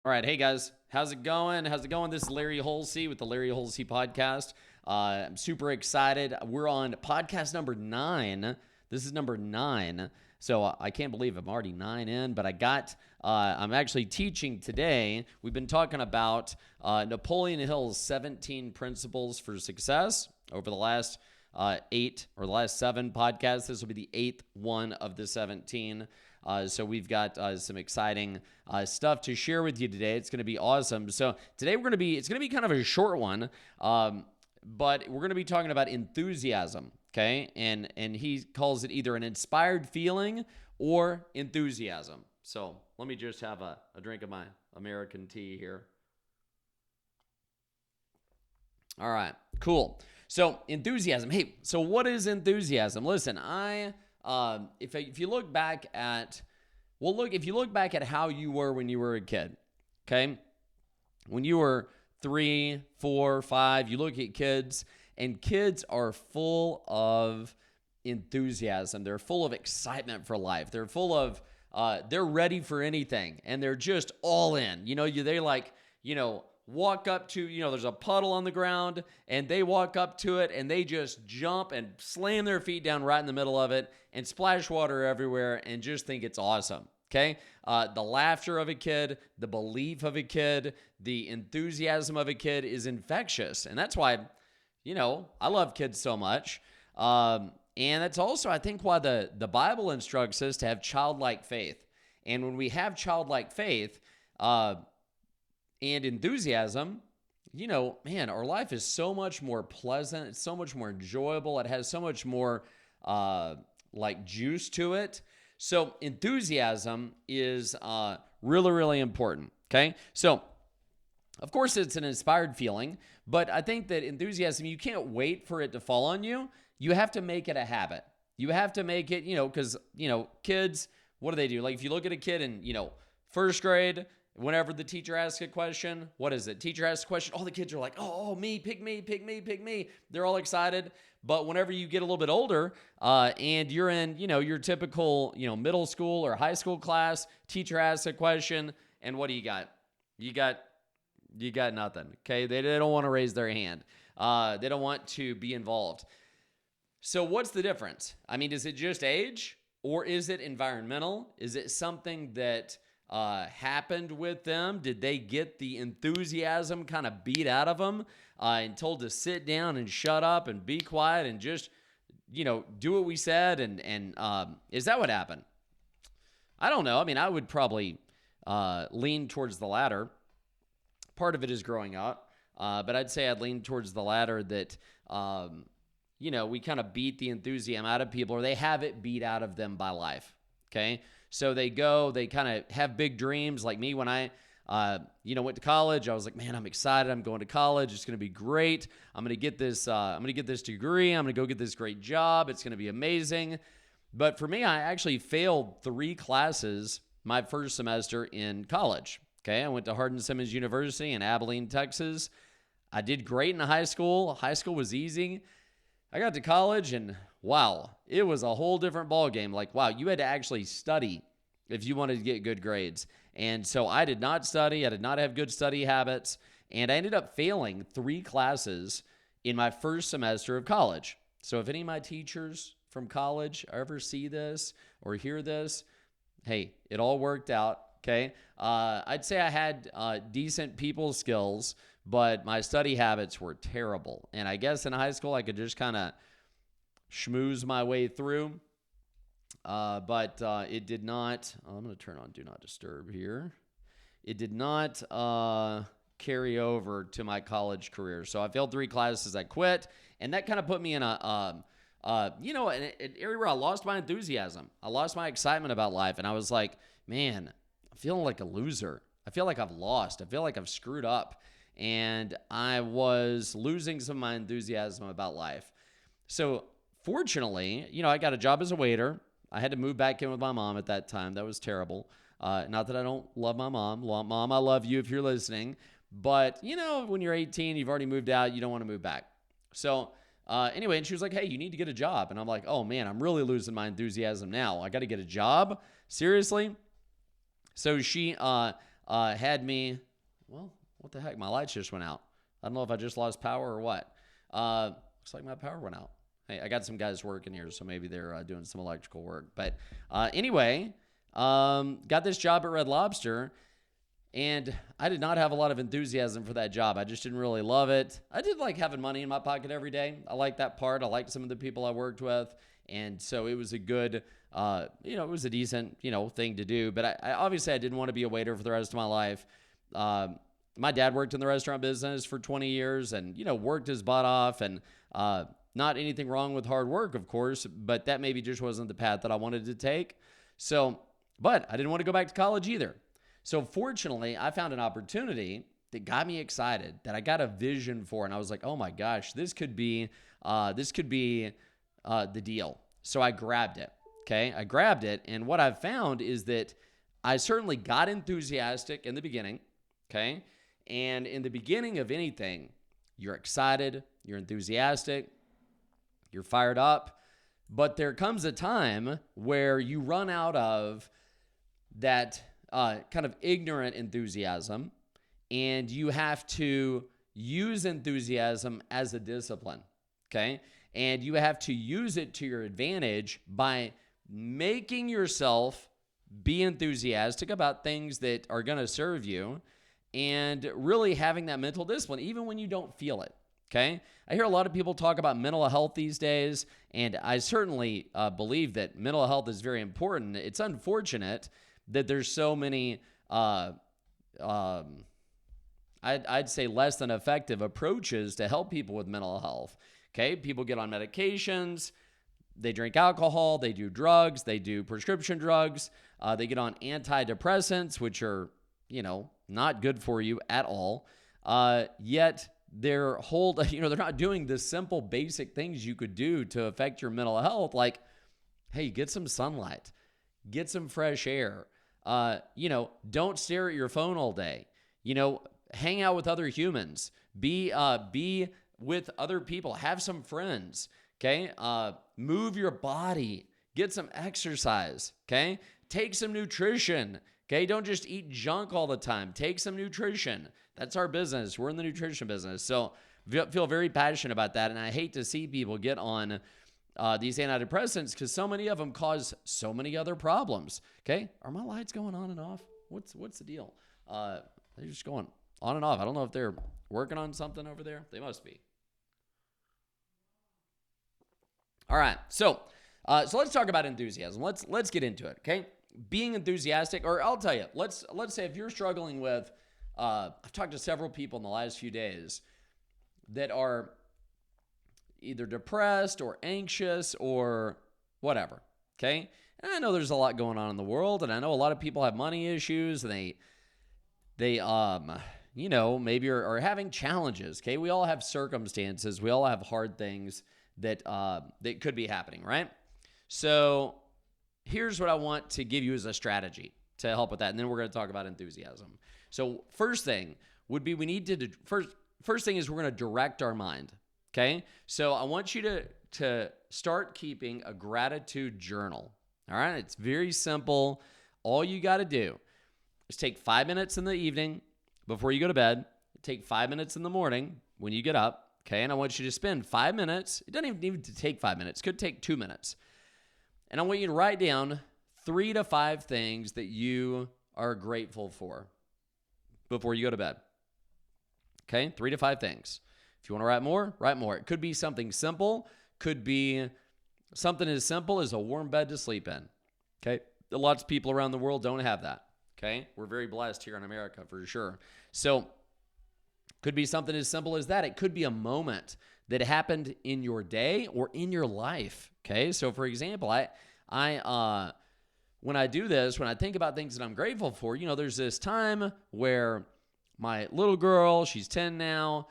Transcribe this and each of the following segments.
All right, hey guys, how's it going? How's it going? This is Larry Holsey with the Larry Holsey podcast. I'm super excited. We're on podcast number 9. This is number 9. So I can't believe I'm already 9 in, but I'm actually teaching today. We've been talking about Napoleon Hill's 17 Principles for Success over the last 8 or the last 7 podcasts. This will be the 8th one of the 17. So we've got some exciting stuff to share with you today. It's going to be awesome. So today it's going to be kind of a short one, but we're going to be talking about enthusiasm, okay? And he calls it either an inspired feeling or enthusiasm. So let me just have a drink of my American tea here. All right, cool. So enthusiasm. Hey, so what is enthusiasm? Listen, if you look back at how you were when you were a kid, okay? When you were 3, 4, 5, you look at kids, and kids are full of enthusiasm. They're full of excitement for life. They're full of, they're ready for anything, and they're just all in. Walk up to, there's a puddle on the ground, and they walk up to it, and they just jump and slam their feet down right in the middle of it and splash water everywhere and just think it's awesome, okay? The laughter of a kid, the belief of a kid, the enthusiasm of a kid is infectious, and that's why, I love kids so much. And that's also, I think, why the Bible instructs us to have childlike faith. And when we have childlike faith, and enthusiasm, our life is so much more pleasant. It's so much more enjoyable. It has so much more juice to it. So enthusiasm is really, really important, okay? So, of course, it's an inspired feeling, but I think that enthusiasm, you can't wait for it to fall on you. You have to make it a habit. You have to make it, because, kids, what do they do? Like, if you look at a kid in, first grade, whenever the teacher asks a question, what is it? Teacher asks a question, all the kids are like, oh, me, pick me, pick me, pick me. They're all excited. But whenever you get a little bit older and you're in, your typical, middle school or high school class, teacher asks a question, and what do you got? You got nothing, okay? They don't want to raise their hand. They don't want to be involved. So what's the difference? I mean, is it just age, or is it environmental? Is it something that happened with them? Did they get the enthusiasm kind of beat out of them and told to sit down and shut up and be quiet and just, do what we said? And is that what happened? I don't know. I mean, I would probably lean towards the latter. Part of it is growing up, but I'd say I'd lean towards the latter that, we kind of beat the enthusiasm out of people, or they have it beat out of them by life, okay? So they kind of have big dreams. Like me, when I, went to college, I was like, man, I'm excited. I'm going to college. It's going to be great. I'm going to get this degree. I'm going to go get this great job. It's going to be amazing. But for me, I actually failed 3 classes my first semester in college. Okay. I went to Hardin-Simmons University in Abilene, Texas. I did great in high school. High school was easy. I got to college and wow, it was a whole different ballgame. Like, wow, you had to actually study if you wanted to get good grades. And so I did not study. I did not have good study habits. And I ended up failing 3 classes in my first semester of college. So if any of my teachers from college ever see this or hear this, hey, it all worked out, okay? I'd say I had decent people skills, but my study habits were terrible. And I guess in high school, I could just kind of schmooze my way through, but it did not. I'm going to turn on Do Not Disturb here. It did not carry over to my college career. So I failed 3 classes. I quit, and that kind of put me in an area where I lost my enthusiasm. I lost my excitement about life, and I was like, man, I'm feeling like a loser. I feel like I've lost. I feel like I've screwed up, and I was losing some of my enthusiasm about life. So fortunately, I got a job as a waiter. I had to move back in with my mom at that time. That was terrible. Not that I don't love my mom. Mom, I love you if you're listening. But, when you're 18, you've already moved out, you don't want to move back. So anyway, and she was like, hey, you need to get a job. And I'm like, oh, man, I'm really losing my enthusiasm now. I got to get a job? Seriously? So she had me, well, what the heck? My lights just went out. I don't know if I just lost power or what. Looks like my power went out. Hey, I got some guys working here, so maybe they're doing some electrical work. But anyway, got this job at Red Lobster, and I did not have a lot of enthusiasm for that job. I just didn't really love it. I did like having money in my pocket every day. I liked that part. I liked some of the people I worked with. And so it was a good, it was a decent, thing to do. But I obviously I didn't want to be a waiter for the rest of my life. My dad worked in the restaurant business for 20 years and, worked his butt off, and not anything wrong with hard work, of course, but that maybe just wasn't the path that I wanted to take. So, but I didn't want to go back to college either. So fortunately, I found an opportunity that got me excited, that I got a vision for, and I was like, oh my gosh, this could be the deal. So I grabbed it. Okay, I grabbed it, and what I've found is that I certainly got enthusiastic in the beginning. Okay, and in the beginning of anything, you're excited, you're enthusiastic, you're fired up, but there comes a time where you run out of that kind of ignorant enthusiasm, and you have to use enthusiasm as a discipline, okay? And you have to use it to your advantage by making yourself be enthusiastic about things that are going to serve you, and really having that mental discipline, even when you don't feel it, okay? I hear a lot of people talk about mental health these days, and I certainly believe that mental health is very important. It's unfortunate that there's so many, I'd say less than effective approaches to help people with mental health. Okay, people get on medications, they drink alcohol, they do drugs, they do prescription drugs, they get on antidepressants, which are, not good for you at all. Yet they're not doing the simple basic things you could do to affect your mental health, like, hey, get some sunlight, get some fresh air. Don't stare at your phone all day. Hang out with other humans. Be with other people. Have some friends. Okay. Move your body. Get some exercise. Okay. Take some nutrition. Okay. Don't just eat junk all the time. Take some nutrition. That's our business. We're in the nutrition business. So feel very passionate about that. And I hate to see people get on these antidepressants because so many of them cause so many other problems. Okay, are my lights going on and off? What's the deal? They're just going on and off. I don't know if they're working on something over there. They must be. All right, so let's talk about enthusiasm. Let's get into it. Okay, being enthusiastic, or I'll tell you. Let's say if you're struggling with, I've talked to several people in the last few days that are either depressed or anxious or whatever, okay? And I know there's a lot going on in the world, and I know a lot of people have money issues, and they maybe are having challenges, okay? We all have circumstances. We all have hard things that could be happening, right? So here's what I want to give you as a strategy to help with that, and then we're going to talk about enthusiasm. So first thing would be first thing is we're going to direct our mind. Okay, so I want you to start keeping a gratitude journal. All right, it's very simple. All you got to do is take 5 minutes in the evening before you go to bed. Take 5 minutes in the morning when you get up. Okay, and I want you to spend 5 minutes. It doesn't even need to take 5 minutes. It could take 2 minutes. And I want you to write down 3 to 5 things that you are grateful for before you go to bed. Okay, 3 to 5 things. If you want to write more, write more. It could be something simple. Could be something as simple as a warm bed to sleep in. Okay, lots of people around the world don't have that. Okay, we're very blessed here in America for sure. So could be something as simple as that. It could be a moment that happened in your day or in your life. Okay, so for example, I when I do this, when I think about things that I'm grateful for, there's this time where my little girl, she's 10 now,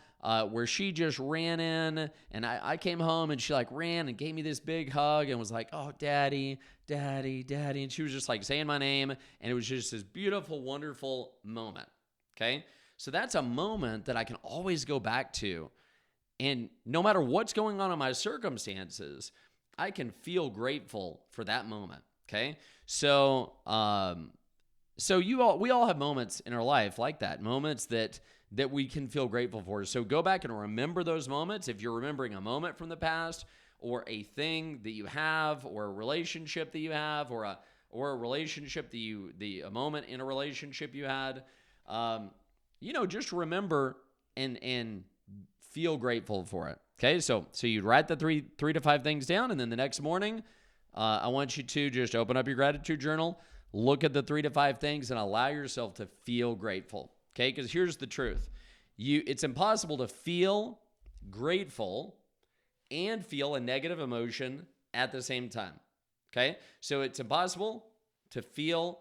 where she just ran in, and I came home, and she ran and gave me this big hug and was like, oh, daddy, daddy, daddy. And she was just saying my name, and it was just this beautiful, wonderful moment. Okay. So that's a moment that I can always go back to. And no matter what's going on in my circumstances, I can feel grateful for that moment. Okay. So, So we all have moments in our life like that, moments that we can feel grateful for. So go back and remember those moments. If you're remembering a moment from the past, or a thing that you have, or a relationship that you have, or a relationship that a moment in a relationship you had, just remember and feel grateful for it. Okay, so you'd write the three to five things down, and then the next morning, I want you to just open up your gratitude journal, look at the 3 to 5 things, and allow yourself to feel grateful. Okay, because here's the truth: it's impossible to feel grateful and feel a negative emotion at the same time. Okay, so it's impossible to feel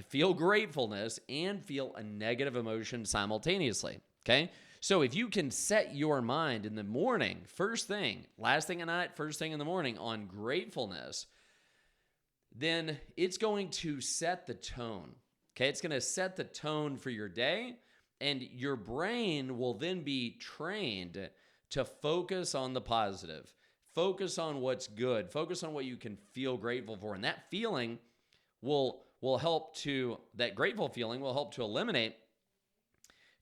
feel gratefulness and feel a negative emotion simultaneously. Okay, so if you can set your mind in the morning, first thing, last thing at night, first thing in the morning, on gratefulness, then it's going to set the tone. Okay, it's going to set the tone for your day, and your brain will then be trained to focus on the positive, focus on what's good, focus on what you can feel grateful for, and that feeling will help to, that grateful feeling will help to eliminate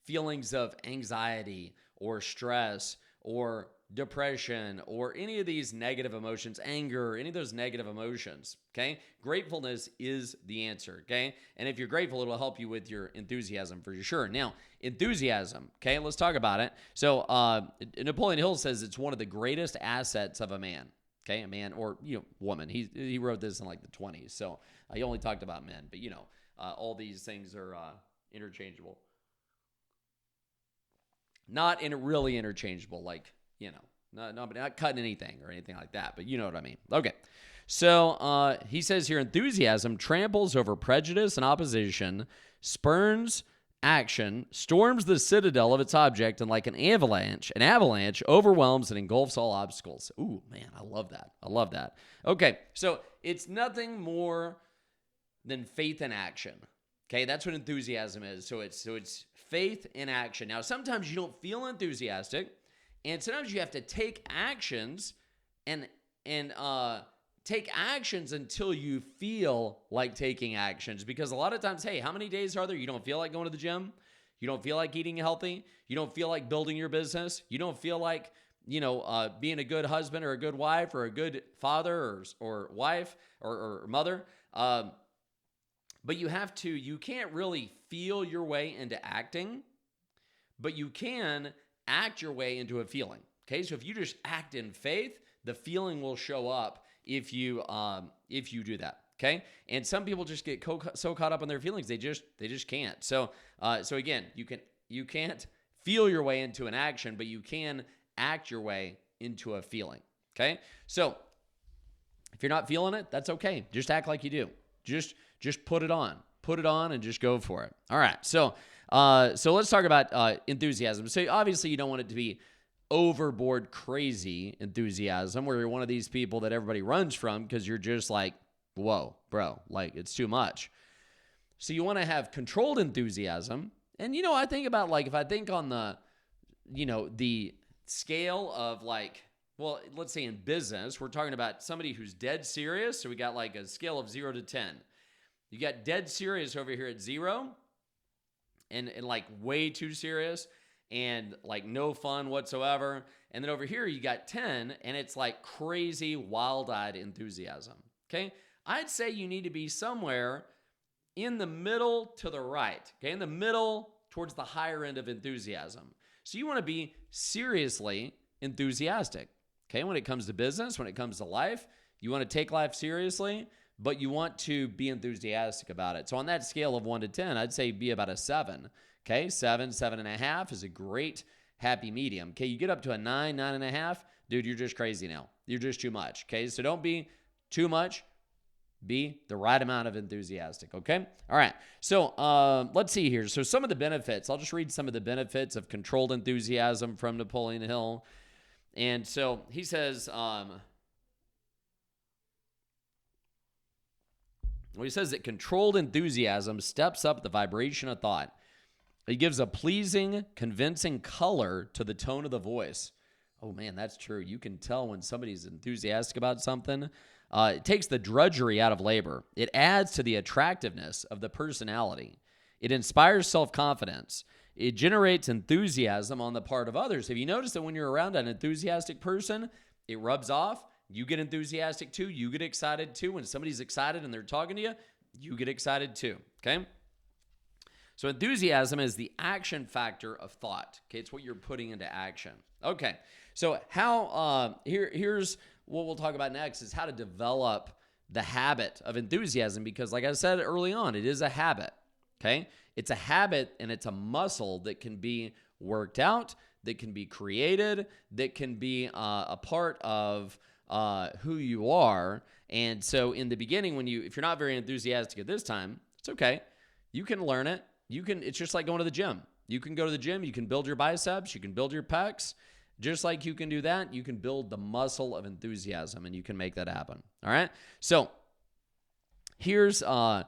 feelings of anxiety or stress or depression or any of these negative emotions, anger, any of those negative emotions. Okay, gratefulness is the answer. Okay, and if you're grateful, it'll help you with your enthusiasm for sure. Now, enthusiasm. Okay, let's talk about it. So Napoleon Hill says it's one of the greatest assets of a man. Okay, a man or woman. He wrote this in like the 20s, so he only talked about men. But all these things are interchangeable. Not really interchangeable, like not cutting anything or anything like that. But you know what I mean. Okay, so he says here, enthusiasm tramples over prejudice and opposition, spurns action, storms the citadel of its object, and like an avalanche overwhelms and engulfs all obstacles. Ooh, man, I love that. Okay, so it's nothing more than faith in action. Okay, that's what enthusiasm is. So it's faith in action. Now, sometimes you don't feel enthusiastic, and sometimes you have to take actions and take actions until you feel like taking actions. Because a lot of times, hey, how many days are there you don't feel like going to the gym? You don't feel like eating healthy? You don't feel like building your business? You don't feel like, being a good husband or a good wife or a good father or wife or mother? But you can't really feel your way into acting, but you can act your way into a feeling. Okay, so if you just act in faith, the feeling will show up if you do that. Okay, and some people just get so caught up in their feelings they just can't. So again, you can't feel your way into an action, but you can act your way into a feeling. Okay, so if you're not feeling it, that's okay. Just act like you do. Just put it on, and just go for it. All right, so let's talk about enthusiasm. So obviously you don't want it to be overboard crazy enthusiasm where you're one of these people that everybody runs from because you're just like, whoa, bro, like it's too much. So you want to have controlled enthusiasm. And, I think about like, if I think on the scale of like, well, let's say in business, we're talking about somebody who's dead serious. So we got like a scale of 0 to 10. You got dead serious over here at 0 and like way too serious and like no fun whatsoever. And then over here, you got 10 and it's like crazy, wild-eyed enthusiasm. Okay. I'd say you need to be somewhere in the middle to the right. Okay. In the middle towards the higher end of enthusiasm. So you want to be seriously enthusiastic. Okay. When it comes to business, when it comes to life, you want to take life seriously, but you want to be enthusiastic about it. So on that scale of 1 to 10, I'd say be about a 7. Okay, 7.5 is a great happy medium. Okay, you get up to a 9.5, dude, you're just crazy now. You're just too much. Okay, so don't be too much. Be the right amount of enthusiastic. Okay, all right. So let's see here. So some of the benefits. I'll just read some of the benefits of controlled enthusiasm from Napoleon Hill. And so he says, he says that controlled enthusiasm steps up the vibration of thought. It gives a pleasing, convincing color to the tone of the voice. Oh man, that's true. You can tell when somebody's enthusiastic about something It takes the drudgery out of labor. It adds to the attractiveness of the personality. It inspires self-confidence. It generates enthusiasm on the part of others. Have you noticed that when you're around an enthusiastic person, it rubs off? You get enthusiastic too. You get excited too. When somebody's excited and they're talking to you, you get excited too. Okay? So enthusiasm is the action factor of thought. Okay? It's what you're putting into action. Okay. So here's what we'll talk about next is how to develop the habit of enthusiasm, because like I said early on, it is a habit. Okay? It's a habit and it's a muscle that can be worked out, that can be created, that can be a part of who you are. And so in the beginning, if you're not very enthusiastic at this time, it's okay. You can learn it. It's just like going to the gym. You can go to the gym, you can build your biceps, you can build your pecs. Just like you can do that, you can build the muscle of enthusiasm, and you can make that happen. All right? So here's how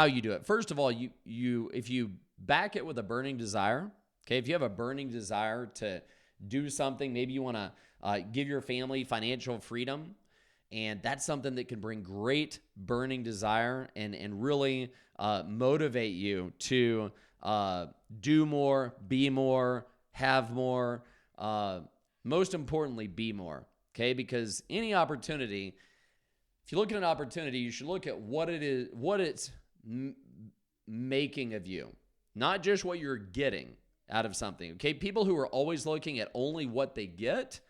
you do it. First of all, if you back it with a burning desire, okay, if you have a burning desire to do something, maybe you want to give your family financial freedom, and that's something that can bring great burning desire and really motivate you to do more, be more, have more. Most importantly, be more, okay? Because any opportunity, if you look at an opportunity, you should look at what it's making of you, not just what you're getting out of something, okay? People who are always looking at only what they get,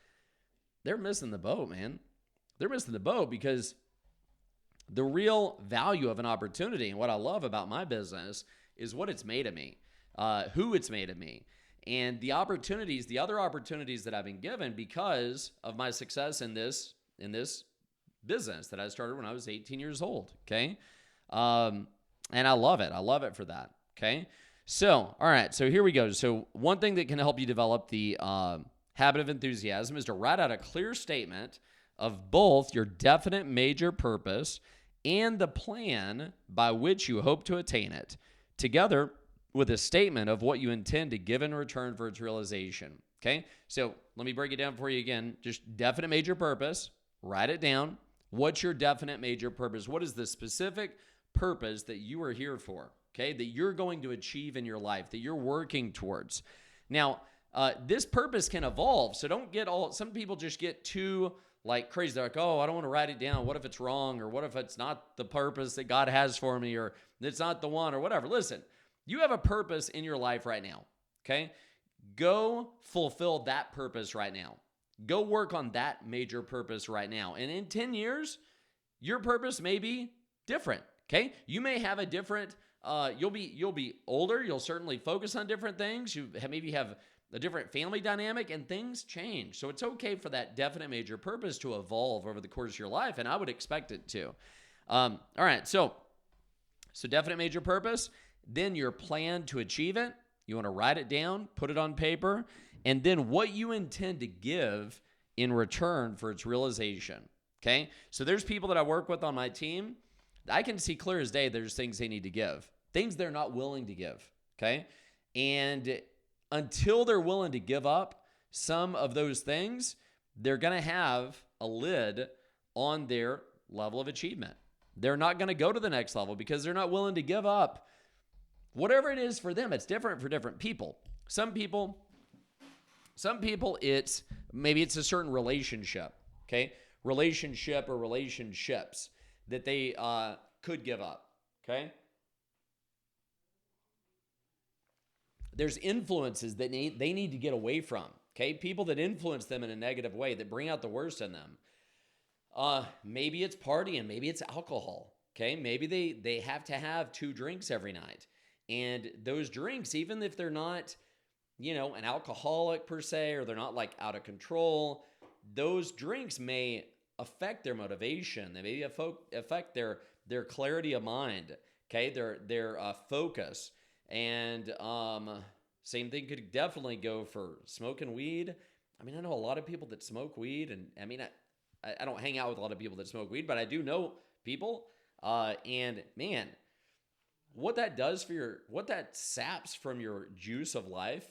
they're missing the boat, man. They're missing the boat, because the real value of an opportunity and what I love about my business is what it's made of me, who it's made of me. And the other opportunities that I've been given because of my success in this business that I started when I was 18 years old, okay? And I love it. I love it for that, okay? So, all right, so here we go. So one thing that can help you develop the habit of enthusiasm is to write out a clear statement of both your definite major purpose and the plan by which you hope to attain it, together with a statement of what you intend to give in return for its realization. Okay? So let me break it down for you again. Just definite major purpose. Write it down. What's your definite major purpose? What is the specific purpose that you are here for? Okay? That you're going to achieve in your life, that you're working towards. Now, this purpose can evolve. So don't get some people just get too crazy. They're like, oh, I don't want to write it down. What if it's wrong? Or what if it's not the purpose that God has for me? Or it's not the one or whatever. Listen. You have a purpose in your life right now, okay? Go fulfill that purpose right now. Go work on that major purpose right now. And in 10 years, your purpose may be different, okay? You may have a different, you'll be older. You'll certainly focus on different things. Maybe have a different family dynamic, and things change. So it's okay for that definite major purpose to evolve over the course of your life, and I would expect it to. All right, so definite major purpose. Then your plan to achieve it, you want to write it down, put it on paper, and then what you intend to give in return for its realization, okay? So there's people that I work with on my team. I can see clear as day there's things they need to give, things they're not willing to give, okay? And until they're willing to give up some of those things, they're going to have a lid on their level of achievement. They're not going to go to the next level because they're not willing to give up whatever it is for them. It's different for different people. Some people maybe it's a certain relationship, okay? Relationship or relationships that they could give up, okay? There's influences that they need to get away from, okay? People that influence them in a negative way, that bring out the worst in them. Maybe it's partying, maybe it's alcohol, okay? Maybe they have to have 2 drinks every night. And those drinks, even if they're not, an alcoholic per se, or they're not out of control, those drinks may affect their motivation. They may affect their clarity of mind, okay? Their focus. And same thing could definitely go for smoking weed. I mean, I know a lot of people that smoke weed, and I mean, I don't hang out with a lot of people that smoke weed, but I do know people, and man, what that does what that saps from your juice of life,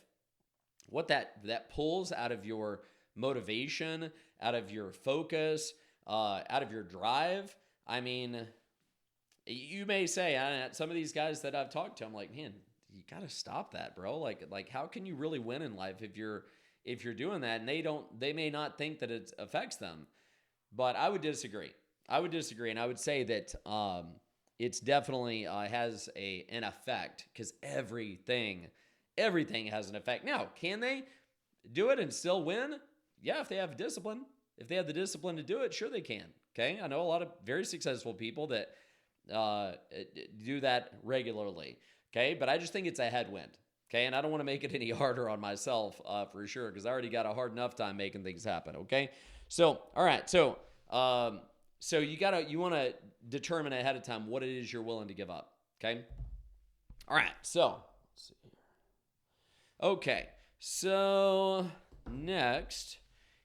what that pulls out of your motivation, out of your focus, out of your drive. I mean, you may say, some of these guys that I've talked to, I'm like, man, you got to stop that, bro. Like how can you really win in life if you're doing that? And they may not think that it affects them, but I would disagree. And I would say that it's definitely has an effect, because everything has an effect. Now, can they do it and still win? Yeah, if they have discipline. If they have the discipline to do it, sure they can. Okay, I know a lot of very successful people that do that regularly. Okay, but I just think it's a headwind. Okay, and I don't want to make it any harder on myself for sure, because I already got a hard enough time making things happen. Okay, so all right, so you want to determine ahead of time what it is you're willing to give up. Okay, all right, so let's see here. Okay, so next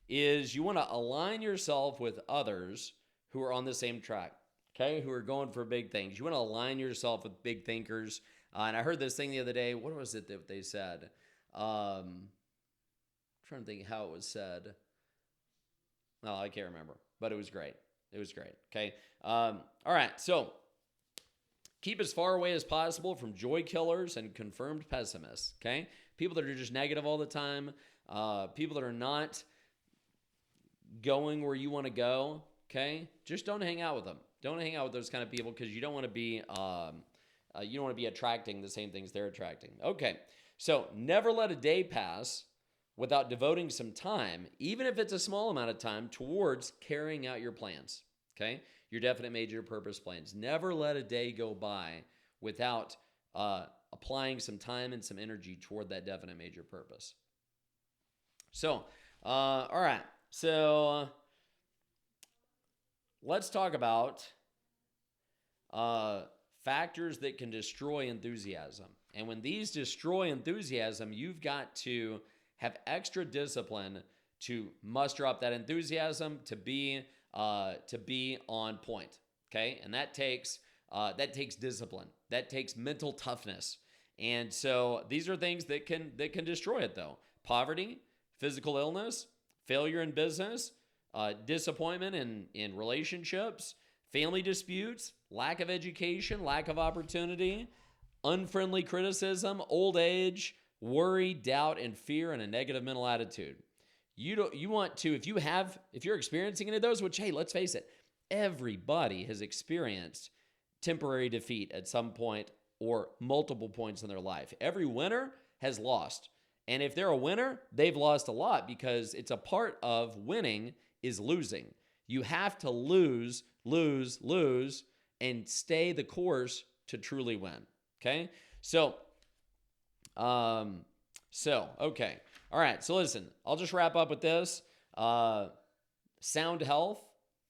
is you want to align yourself with others who are on the same track, okay, who are going for big things. You want to align yourself with big thinkers. And I heard this thing the other day. What was it that they said? I'm trying to think how it was said. No, I can't remember, but it was great. Okay. All right. So keep as far away as possible from joy killers and confirmed pessimists. Okay. People that are just negative all the time. People that are not going where you want to go. Okay. Just don't hang out with them. Don't hang out with those kind of people, because you don't want to be attracting the same things they're attracting. Okay, so never let a day pass without devoting some time, even if it's a small amount of time, towards carrying out your plans. Okay, your definite major purpose plans. Never let a day go by without applying some time and some energy toward that definite major purpose. So, all right, so let's talk about factors that can destroy enthusiasm. And when these destroy enthusiasm, you've got to have extra discipline to muster up that enthusiasm to be on point. Okay, and that takes discipline. That takes mental toughness. And so these are things that can destroy it, though. Poverty, physical illness, failure in business, disappointment in relationships, family disputes, lack of education, lack of opportunity, unfriendly criticism, old age, worry, doubt, and fear, and a negative mental attitude. You want to, if you're experiencing any of those, which, hey, let's face it, everybody has experienced temporary defeat at some point or multiple points in their life. Every winner has lost. And if they're a winner, they've lost a lot, because it's a part of winning is losing. You have to lose, and stay the course to truly win. Okay? So, okay. All right. So listen, I'll just wrap up with this. Sound health,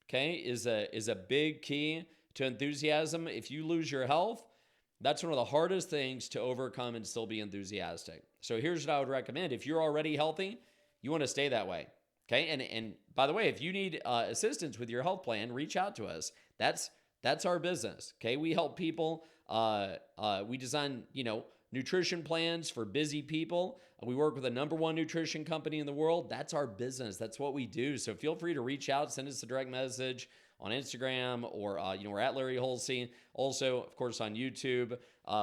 okay, is a big key to enthusiasm. If you lose your health, that's one of the hardest things to overcome and still be enthusiastic. So here's what I would recommend. If you're already healthy, you want to stay that way. Okay. And by the way, if you need assistance with your health plan, reach out to us. That's our business. Okay. We help people. We design, nutrition plans for busy people. We work with the #1 nutrition company in the world. That's our business. That's what we do. So feel free to reach out, send us a direct message on Instagram, or, we're at Larry Holsey. Also, of course, on YouTube.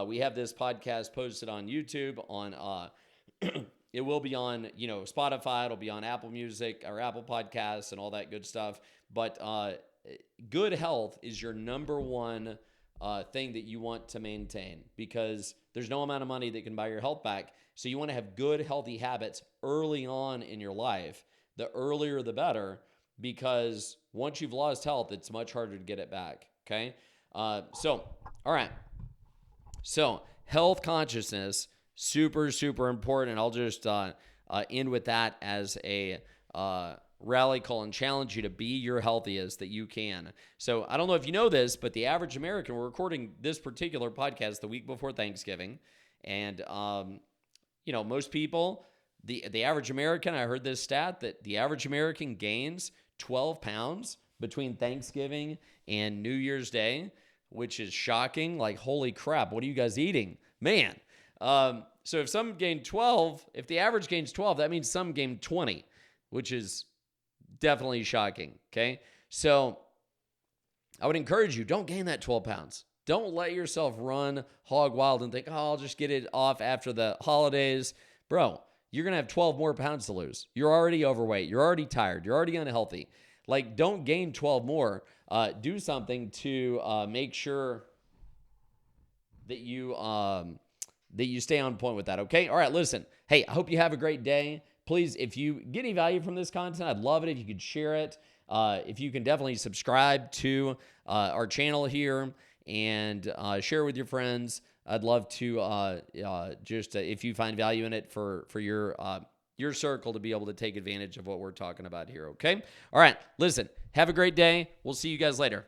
We have this podcast posted on YouTube on, it will be on, Spotify. It'll be on Apple Music or Apple Podcasts and all that good stuff. But good health is your #1 thing that you want to maintain, because there's no amount of money that can buy your health back. So you want to have good, healthy habits early on in your life. The earlier, the better, because once you've lost health, it's much harder to get it back. Okay. All right. So health consciousness, super, super important. I'll just end with that as a rally call and challenge you to be your healthiest that you can. So I don't know if you know this, but the average American, we're recording this particular podcast the week before Thanksgiving. And, most people, the average American, I heard this stat that the average American gains 12 pounds between Thanksgiving and New Year's Day, which is shocking. Like, holy crap, what are you guys eating? Man. So if some gain 12, if the average gains 12, that means some gain 20, which is definitely shocking. Okay. So I would encourage you, don't gain that 12 pounds. Don't let yourself run hog wild and think, oh, I'll just get it off after the holidays. Bro, you're going to have 12 more pounds to lose. You're already overweight. You're already tired. You're already unhealthy. Like, don't gain 12 more. Do something to make sure that you stay on point with that, okay? All right, listen. Hey, I hope you have a great day. Please, if you get any value from this content, I'd love it if you could share it. If you can definitely subscribe to our channel here and share with your friends. I'd love to if you find value in it for your circle to be able to take advantage of what we're talking about here, okay? All right, listen, have a great day. We'll see you guys later.